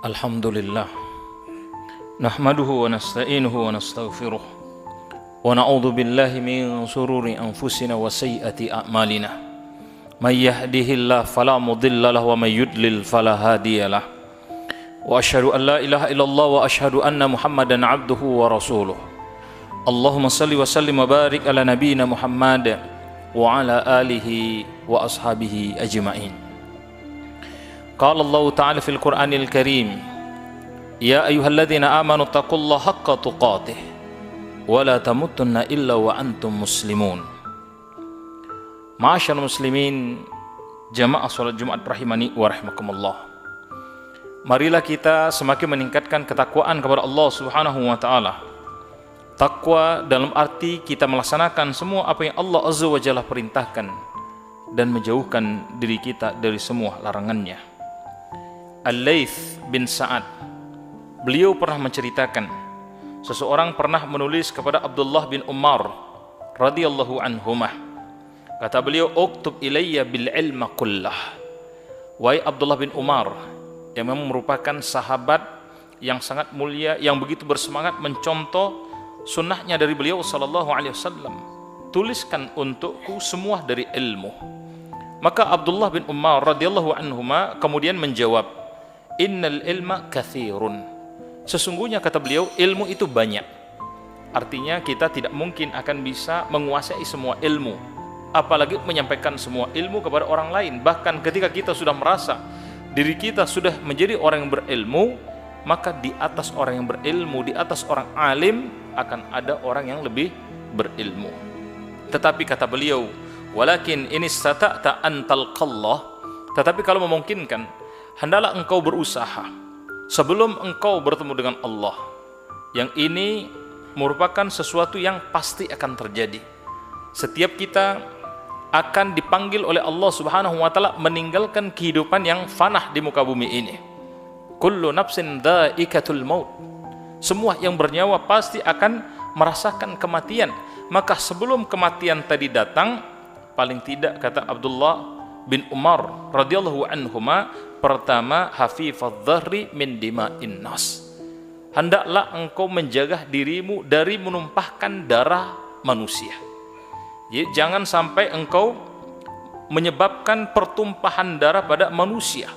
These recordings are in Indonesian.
Alhamdulillah nahmaduhu wa nasta'inuhu wa nastaghfiruh wa na'udzu billahi min shururi anfusina wa sayyiati a'malina may yahdihillahu fala mudilla lahu wa may yudlil fala hadiyalah wa asyhadu an la ilaha illallah wa asyhadu anna Muhammadan abduhu wa rasuluh. Allahumma salli wa sallim wa barik ala nabiyyina Muhammad wa ala alihi wa ashabihi ajma'in. Qala Allah ta'ala fil Qur'anil Karim, ya ayyuhalladzina amanu taqullaha haqqa tuqatih wa la tamutunna illa wa antum muslimun. Ma'asyiral muslimin, jamaah salat Jumat rahimani wa rahimakumullah. Marilah kita semakin meningkatkan ketakwaan kepada Allah Subhanahu wa taala. Takwa dalam arti kita melaksanakan semua apa yang Allah Azza wa Jalla perintahkan dan menjauhkan diri kita dari semua larangannya. Al-Laits bin Sa'ad, beliau pernah menceritakan, seseorang pernah menulis kepada Abdullah bin Umar radhiyallahu anhumah. Kata beliau, "Uktub ilayya bil ilma kullah." Wahai Abdullah bin Umar, yang memang merupakan sahabat yang sangat mulia, yang begitu bersemangat mencontoh sunnahnya dari beliau sallallahu alaihi wasallam, tuliskan untukku semua dari ilmu. Maka Abdullah bin Umar radhiyallahu anhuma kemudian menjawab, innal ilma katsirun. Sesungguhnya kata beliau, ilmu itu banyak. Artinya kita tidak mungkin akan bisa menguasai semua ilmu, apalagi menyampaikan semua ilmu kepada orang lain. Bahkan ketika kita sudah merasa diri kita sudah menjadi orang yang berilmu, maka di atas orang yang berilmu, di atas orang alim, akan ada orang yang lebih berilmu. Tetapi kata beliau, walakin in istata'ta an talqallah, tetapi kalau memungkinkan, hendaklah engkau berusaha sebelum engkau bertemu dengan Allah. Yang ini merupakan sesuatu yang pasti akan terjadi. Setiap kita akan dipanggil oleh Allah Subhanahu wa taala meninggalkan kehidupan yang fanah di muka bumi ini. Kullu nafsin dha'iqatul maut. Semua yang bernyawa pasti akan merasakan kematian. Maka sebelum kematian tadi datang, paling tidak kata Abdullah bin Umar radhiyallahu anhuma, pertama hafifadz dhahri min dima'in nas. Hendaklah engkau menjaga dirimu dari menumpahkan darah manusia. Jadi jangan sampai engkau menyebabkan pertumpahan darah pada manusia.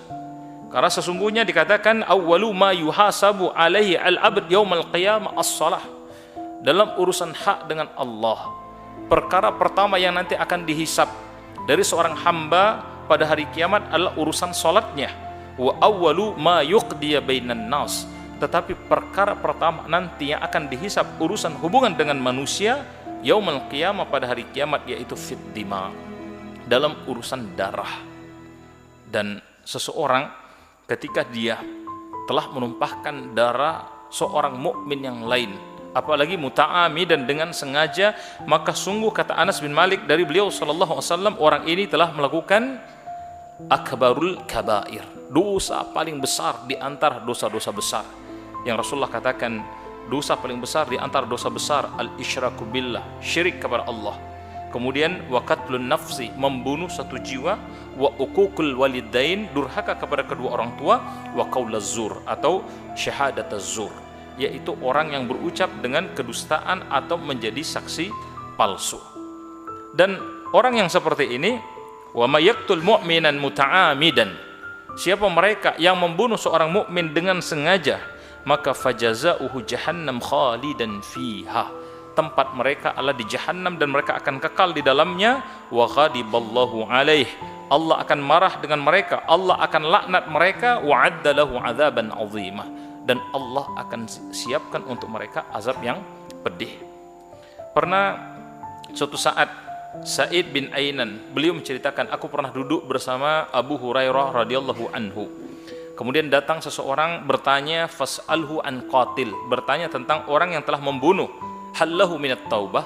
Karena sesungguhnya dikatakan awwalu ma yuhasabu alaihi al-abd yaumal qiyamah as-shalah. Dalam urusan hak dengan Allah, perkara pertama yang nanti akan dihisab dari seorang hamba pada hari kiamat adalah urusan salatnya. Wa awwalu ma yuqdiya bainan nas. Tetapi perkara pertama nanti yang akan dihisab urusan hubungan dengan manusia yaumul qiyamah pada hari kiamat, yaitu fid dima, dalam urusan darah. Dan seseorang ketika dia telah menumpahkan darah seorang mukmin yang lain, apalagi muta'amidan dengan sengaja, maka sungguh kata Anas bin Malik dari beliau sallallahu alaihi wasallam, orang ini telah melakukan akbarul kabair, dosa paling besar di antara dosa-dosa besar. Yang Rasulullah katakan, dosa paling besar di antara dosa besar al-isyraku billah, syirik kepada Allah. Kemudian wa qatlun nafsi, membunuh satu jiwa, wa uququl walidain, durhaka kepada kedua orang tua, wa qaulaz zur atau syahadataz zur, yaitu orang yang berucap dengan kedustaan atau menjadi saksi palsu. Dan orang yang seperti ini, wa may yaqtul mu'minan muta'amidan, siapa mereka yang membunuh seorang mukmin dengan sengaja, maka fajazauhu jahannam khalidan fiha, tempat mereka adalah di jahannam dan mereka akan kekal di dalamnya. Wa ghadiballahu alaih, Allah akan marah dengan mereka, Allah akan laknat mereka. Wa addalahu adzaban azimah, dan Allah akan siapkan untuk mereka azab yang pedih. Pernah suatu saat Sa'id bin Ainan, beliau menceritakan, aku pernah duduk bersama Abu Hurairah radhiyallahu anhu. Kemudian datang seseorang bertanya, fas'alhu an qatil, bertanya tentang orang yang telah membunuh. Hallahu minat taubah,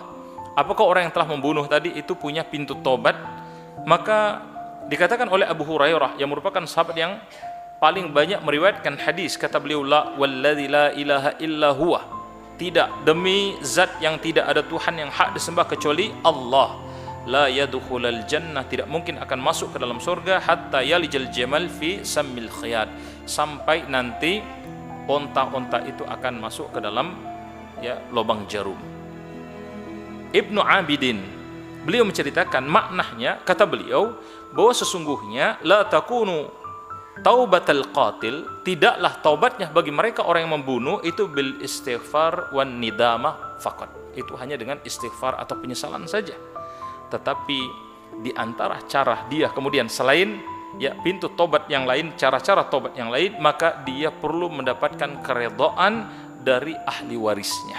apakah orang yang telah membunuh tadi itu punya pintu tobat? Maka dikatakan oleh Abu Hurairah, yang merupakan sahabat yang paling banyak meriwayatkan hadis, kata beliau, la walladzi la ilaha illa huwa, tidak, demi zat yang tidak ada Tuhan yang hak disembah kecuali Allah, la yadkhulul jannah, tidak mungkin akan masuk ke dalam surga, hatta yalijal jamal fi sammil khiyat, sampai nanti onta-onta itu akan masuk ke dalam lubang jarum. Ibnu Abidin beliau menceritakan maknanya, kata beliau bahwa sesungguhnya la takunu taubatal qatil, tidaklah taubatnya bagi mereka orang yang membunuh itu bil istighfar wan nidamah faqat, itu hanya dengan istighfar atau penyesalan saja. Tetapi di antara cara dia kemudian selain pintu tobat yang lain, cara-cara tobat yang lain, maka dia perlu mendapatkan keredaan dari ahli warisnya.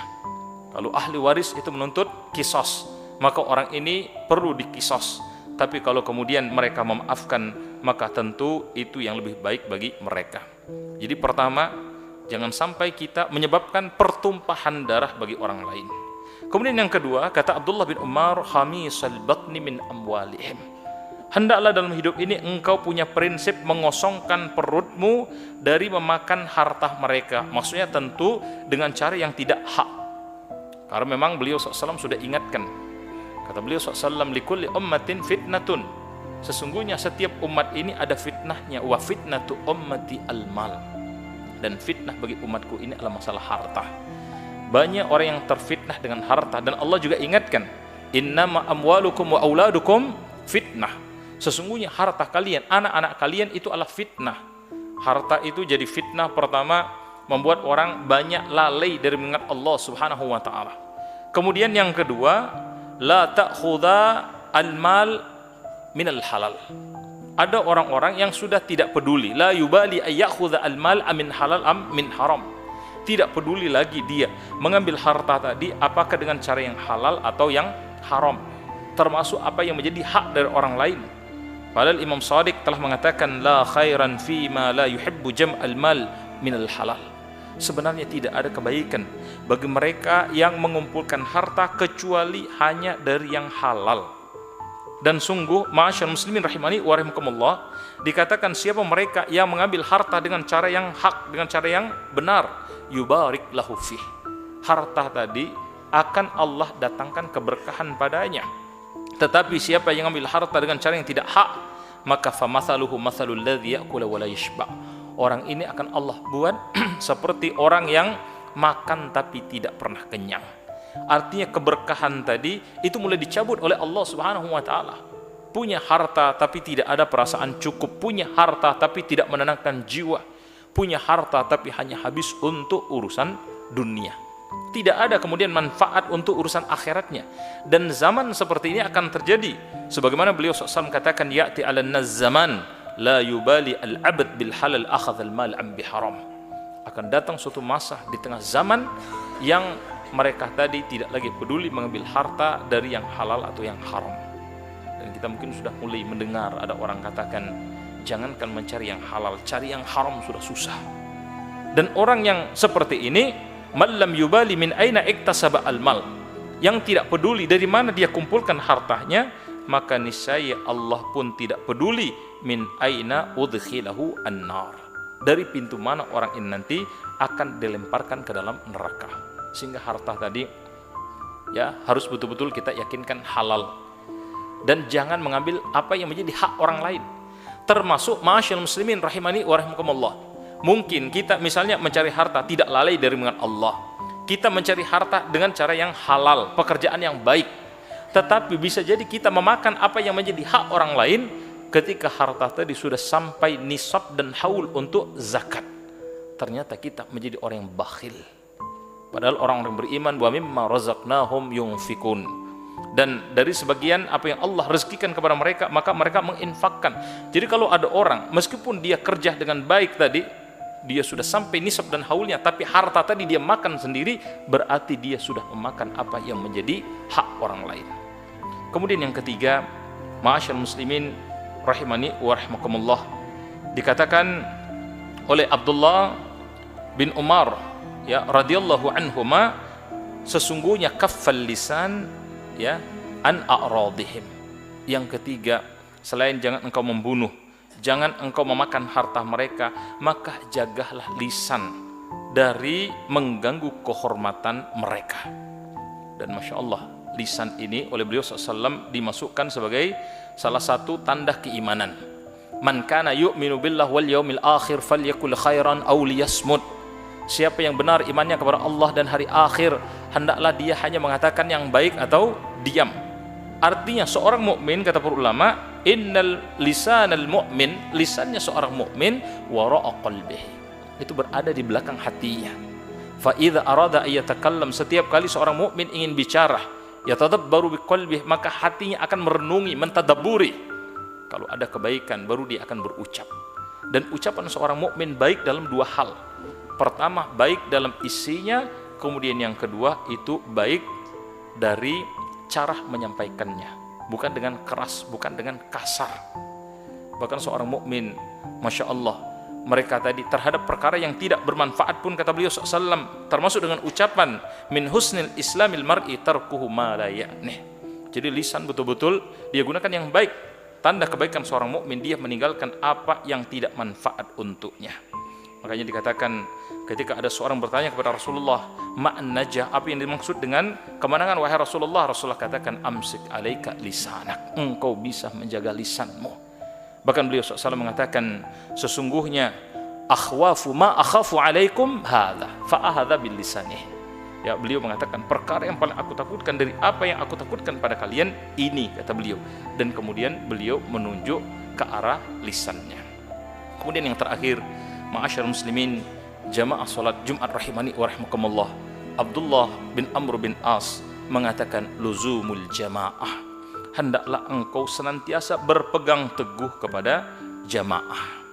Kalau ahli waris itu menuntut kisos, maka orang ini perlu dikisos. Tapi kalau kemudian mereka memaafkan, maka tentu itu yang lebih baik bagi mereka. Jadi pertama, jangan sampai kita menyebabkan pertumpahan darah bagi orang lain. Kemudian yang kedua, kata Abdullah bin Umar, khamisal batni min amwalihim, hendaklah dalam hidup ini engkau punya prinsip mengosongkan perutmu dari memakan harta mereka. Maksudnya tentu dengan cara yang tidak hak. Karena memang beliau SAW sudah ingatkan. Kata beliau SAW, likulli ummatin fitnatun, sesungguhnya setiap umat ini ada fitnahnya. Wa fitnatu ummati al-mal, dan fitnah bagi umatku ini adalah masalah harta. Banyak orang yang terfitnah dengan harta, dan Allah juga ingatkan, innama amwalukum wa auladukum fitnah, sesungguhnya harta kalian, anak-anak kalian itu adalah fitnah. Harta itu jadi fitnah pertama, membuat orang banyak lalai dari mengingat Allah Subhanahu wa taala. Kemudian yang kedua, la ta'khudha al-mal minal halal. Ada orang-orang yang sudah tidak peduli, la yubali ayyakhudha al-mal amin halal am min haram. Tidak peduli lagi dia mengambil harta tadi apakah dengan cara yang halal atau yang haram, termasuk apa yang menjadi hak dari orang lain. Padahal Imam Shadiq telah mengatakan, la khairan fi ma la yuhibbu jam'al mal minal halal. Sebenarnya tidak ada kebaikan bagi mereka yang mengumpulkan harta kecuali hanya dari yang halal. Dan sungguh, ma'asyarul muslimin rahimani wa rahimakumullah, dikatakan siapa mereka yang mengambil harta dengan cara yang hak, dengan cara yang benar, yubarik lahu fih, harta tadi akan Allah datangkan keberkahan padanya. Tetapi siapa yang mengambil harta dengan cara yang tidak hak, maka famathaluhu mathalul ladzi ya'kulu wa la yashba, orang ini akan Allah buat seperti orang yang makan tapi tidak pernah kenyang. Artinya keberkahan tadi itu mulai dicabut oleh Allah Subhanahu wa taala. Punya harta tapi tidak ada perasaan cukup, punya harta tapi tidak menenangkan jiwa, punya harta tapi hanya habis untuk urusan dunia. Tidak ada kemudian manfaat untuk urusan akhiratnya. Dan zaman seperti ini akan terjadi. Sebagaimana beliau SAW katakan, ya'ti 'alan nas zaman la yubali al-'abd bil halal akhadha al-mal am bi haram. Akan datang suatu masa di tengah zaman yang mereka tadi tidak lagi peduli mengambil harta dari yang halal atau yang haram. Dan kita mungkin sudah mulai mendengar ada orang katakan, jangankan mencari yang halal, cari yang haram sudah susah. Dan orang yang seperti ini, man lam yubali min aina iktasaba al-mal, yang tidak peduli dari mana dia kumpulkan hartanya, maka niscaya Allah pun tidak peduli min aina udkhilahu an-nar, dari pintu mana orang ini nanti akan dilemparkan ke dalam neraka. Sehingga harta tadi harus betul-betul kita yakinkan halal, dan jangan mengambil apa yang menjadi hak orang lain. Termasuk ma'asyarul muslimin rahimani wa rahimakumullah, mungkin kita misalnya mencari harta tidak lalai dari mengingat Allah, kita mencari harta dengan cara yang halal, pekerjaan yang baik, tetapi bisa jadi kita memakan apa yang menjadi hak orang lain ketika harta tadi sudah sampai nisab dan haul untuk zakat. Ternyata kita menjadi orang yang bakhil, padahal orang-orang beriman, wa mimma razaqnahum yunfikun, dan dari sebagian apa yang Allah rezekikan kepada mereka, maka mereka menginfakkan. Jadi kalau ada orang meskipun dia kerja dengan baik tadi, dia sudah sampai nisab dan haulnya, tapi harta tadi dia makan sendiri, berarti dia sudah memakan apa yang menjadi hak orang lain. Kemudian yang ketiga, ma'asyarul muslimin rahimani wa rahimakumullah, dikatakan oleh Abdullah bin Umar radhiyallahu anhuma, sesungguhnya kaffal lisan an a'radihim. Yang ketiga, selain jangan engkau membunuh, jangan engkau memakan harta mereka, maka jagalah lisan dari mengganggu kehormatan mereka. Dan Masya Allah, lisan ini oleh beliau SAW dimasukkan sebagai salah satu tanda keimanan. Man kana yu'minu billah wal yaumil akhir falyakul khairan aw liyasmut. Siapa yang benar imannya kepada Allah dan hari akhir, hendaklah dia hanya mengatakan yang baik atau diam. Artinya seorang mukmin, kata para ulama, innal lisanal mu'min, lisannya seorang mukmin wara'a qalbihi, itu berada di belakang hatinya. Fa idza arada ayatakallam, setiap kali seorang mukmin ingin bicara, yatadabbaru biqalbihi, maka hatinya akan merenungi, mentadabburi. Kalau ada kebaikan baru dia akan berucap. Dan ucapan seorang mukmin baik dalam dua hal. Pertama, baik dalam isinya, kemudian yang kedua itu baik dari cara menyampaikannya, bukan dengan keras, bukan dengan kasar. Bahkan seorang mukmin, masya Allah, mereka tadi terhadap perkara yang tidak bermanfaat pun, kata beliau SAW, termasuk dengan ucapan min husnil islamil mar'i tarkuhu ma la ya'nih. Jadi lisan betul-betul dia gunakan yang baik. Tanda kebaikan seorang mukmin, dia meninggalkan apa yang tidak manfaat untuknya. Makanya dikatakan ketika ada seorang bertanya kepada Rasulullah, ma'an najah, apa yang dimaksud dengan kemenangan wahai Rasulullah? Rasulullah katakan, amsik alaika lisanak, engkau bisa menjaga lisanmu. Bahkan beliau SAW mengatakan, sesungguhnya akhwafu ma akhafu alaikum hadha fa'ahadha bil lisanih. Ya, beliau mengatakan perkara yang paling aku takutkan dari apa yang aku takutkan pada kalian ini, kata beliau. Dan kemudian beliau menunjuk ke arah lisannya. Kemudian yang terakhir, ma'asyar muslimin, jamaah salat Jumat rahimani wa rahimakumullah, Abdullah bin Amr bin As mengatakan, luzumul jamaah, hendaklah engkau senantiasa berpegang teguh kepada jamaah.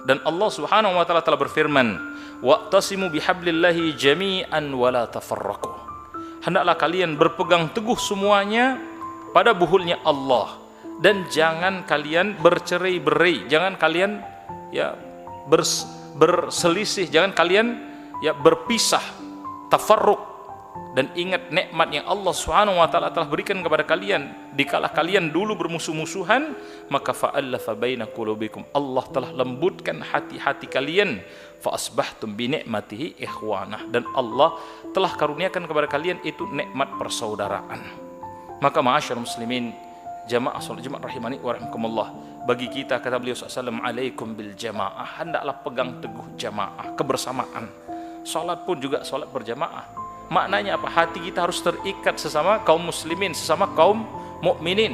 Dan Allah Subhanahu wa taala telah berfirman, wa'tasimu bihablillahi jami'an wa la tafarraqu. Hendaklah kalian berpegang teguh semuanya pada buhulnya Allah, dan jangan kalian bercerai-berai, jangan kalian ya berselisih, jangan kalian ya berpisah, tafarruq. Dan ingat nikmat yang Allah Subhanahu wa taala telah berikan kepada kalian dikala kalian dulu bermusuh-musuhan, maka fa'allafa baina qulubikum, Allah telah lembutkan hati-hati kalian, fa asbahtum bi ni'matihi ikhwanah, dan Allah telah karuniakan kepada kalian itu nikmat persaudaraan. Maka ma'asyar muslimin, jamaah salat Jumat rahimani wa rahimakumullah, bagi kita, kata beliau SAW, alaikum bil jamaah, hendaklah pegang teguh jamaah, kebersamaan. Salat pun juga salat berjamaah. Maknanya apa? Hati kita harus terikat sesama kaum muslimin, sesama kaum mukminin.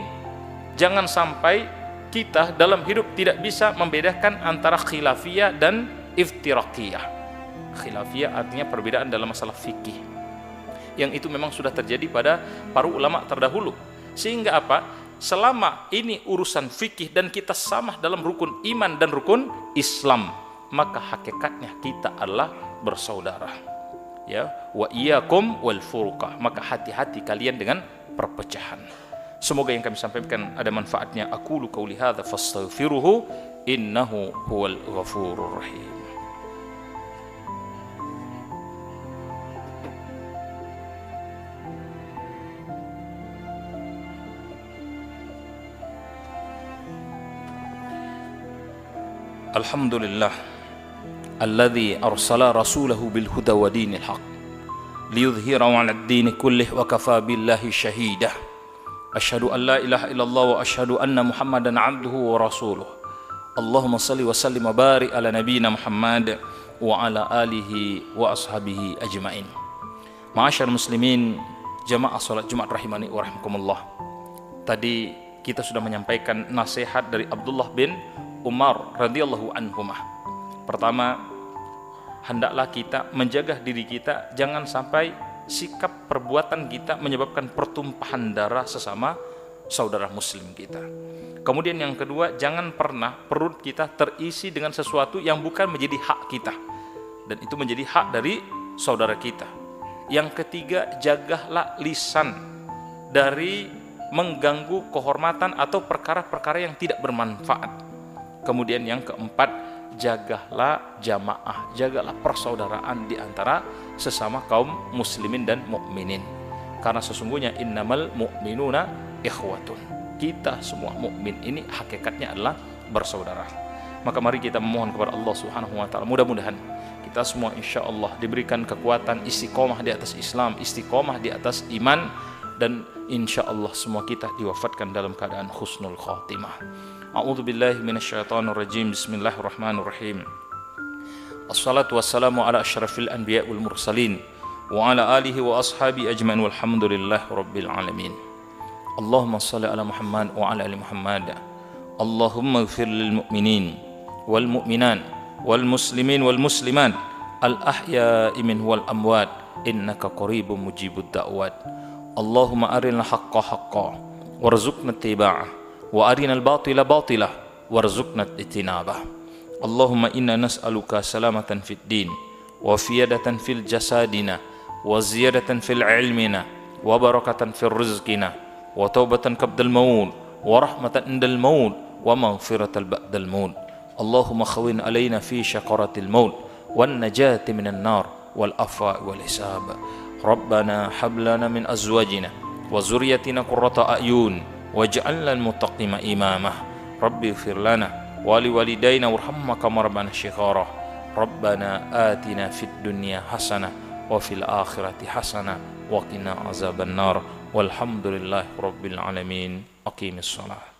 Jangan sampai kita dalam hidup tidak bisa membedakan antara khilafiyah dan iftiraqiyah. Khilafiyah artinya perbedaan dalam masalah fikih, yang itu memang sudah terjadi pada para ulama terdahulu. Sehingga apa? Selama ini urusan fikih dan kita sama dalam rukun iman dan rukun Islam, maka hakikatnya kita adalah bersaudara. Ya, wa iyyakum wal furqah, maka hati-hati kalian dengan perpecahan. Semoga yang kami sampaikan ada manfaatnya. Aqulu qauli hadza fastaghfiruhu innahu huwal ghafurur rahim. Alhamdulillah alladzi arsala rasulahu bil huda wa dinil haq liyudhhirahu 'alad dini kullih wa kafa billahi shahida. Asyhadu an la ilaha illallah wa asyhadu anna Muhammadan 'abduhu wa rasuluh. Allahumma shalli wa sallim wa barik ala nabiyyina Muhammad wa ala alihi wa ashabihi ajmain. Ma'asyar muslimin, jamaah salat Jumat rahimani wa rahimakumullah. Tadi kita sudah menyampaikan nasihat dari Abdullah bin Umar radhiyallahu anhumah. Pertama, hendaklah kita menjaga diri kita, jangan sampai sikap perbuatan kita menyebabkan pertumpahan darah sesama saudara muslim kita. Kemudian yang kedua, jangan pernah perut kita terisi dengan sesuatu yang bukan menjadi hak kita, dan itu menjadi hak dari saudara kita. Yang ketiga, jagalah lisan dari mengganggu kehormatan atau perkara-perkara yang tidak bermanfaat. Kemudian yang keempat, jagalah jamaah, jagalah persaudaraan di antara sesama kaum muslimin dan mukminin. Karena sesungguhnya innamal mu'minuna ikhwatun. Kita semua mukmin ini hakikatnya adalah bersaudara. Maka mari kita memohon kepada Allah Subhanahu wa taala, mudah-mudahan kita semua insyaallah diberikan kekuatan istiqomah di atas Islam, istiqomah di atas iman, dan insyaallah semua kita diwafatkan dalam keadaan husnul khatimah. A'udzu billahi minasyaitonir rajim. Bismillahirrahmanirrahim. Assalatu wassalamu ala asyrafil anbiya wal mursalin wa ala alihi wa ashabi ajma'in walhamdulillahi rabbil alamin. Allahumma shalli ala Muhammad wa ala ali Muhammad. Allahumma ighfir lil mu'minin wal mu'minat wal muslimin wal muslimat al ahya'i minhum wal amwat innaka qaribun mujibud da'wat. Allahumma arinal haqqa haqqan warzuqna ittiba'ah wa arinal batila batilah warzuqna ijtinabah. Allahumma inna nas'aluka salamatan fid din wa fiyadatan fil jasadina wa ziyadatan fil ilmina wa barakatan fil rizqina wa taubatan qabdal maut wa rahmatan indal maut wa maghfiratan ba'dal maut. Allahumma khawin alaina fi syakaratil maut wan najati minan nar wal afwa wal hisab. Rabbana hab lana min azwajina wa zurriyyatina qurrata a'yun waj'alna al-muttaqina imamah. Rabbi ighfir lana wa liwalidayna warhamna kama rabbana shighara. Rabbana atina fid dunya hasanah wa fil akhirati hasanah wa qina azaban nar. Walhamdulillahi rabbil alamin. Aqimis shalah.